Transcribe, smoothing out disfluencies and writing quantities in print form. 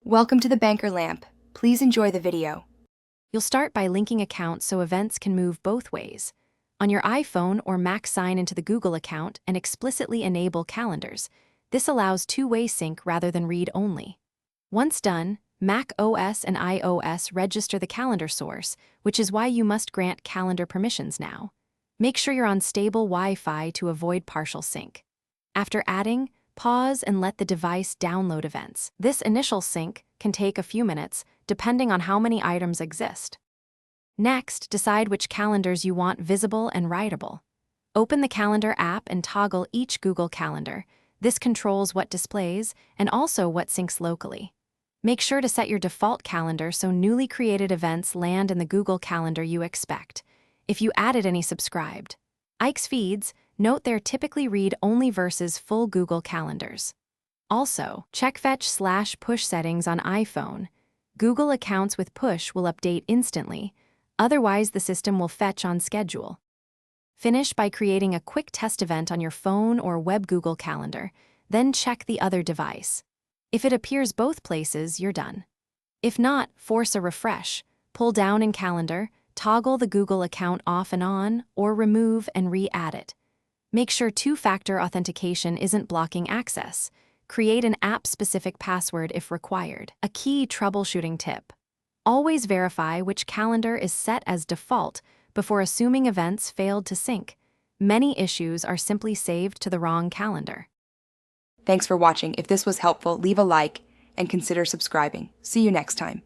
Welcome to the Banker Lamp. Please enjoy the video. You'll start by linking accounts so events can move both ways. On your iPhone or Mac, sign into the Google account and explicitly enable calendars. This allows two-way sync rather than read-only. Once done, Mac OS and iOS register the calendar source, which is why you must grant calendar permissions now. Make sure you're on stable Wi-Fi to avoid partial sync. After adding, pause and let the device download events. This initial sync can take a few minutes, depending on how many items exist. Next, decide which calendars you want visible and writable. Open the Calendar app and toggle each Google Calendar. This controls what displays and also what syncs locally. Make sure to set your default calendar so newly created events land in the Google Calendar you expect. If you added any subscribed Ike's feeds, note they're typically read-only versus full Google Calendars. Also, check Fetch/Push settings on iPhone. Google accounts with Push will update instantly, otherwise the system will fetch on schedule. Finish by creating a quick test event on your phone or web Google Calendar, then check the other device. If it appears both places, you're done. If not, force a refresh, pull down in Calendar, toggle the Google account off and on, or remove and re-add it. Make sure two-factor authentication isn't blocking access. Create an app-specific password if required. A key troubleshooting tip: always verify which calendar is set as default before assuming events failed to sync. Many issues are simply saved to the wrong calendar. Thanks for watching. If this was helpful, leave a like and consider subscribing. See you next time.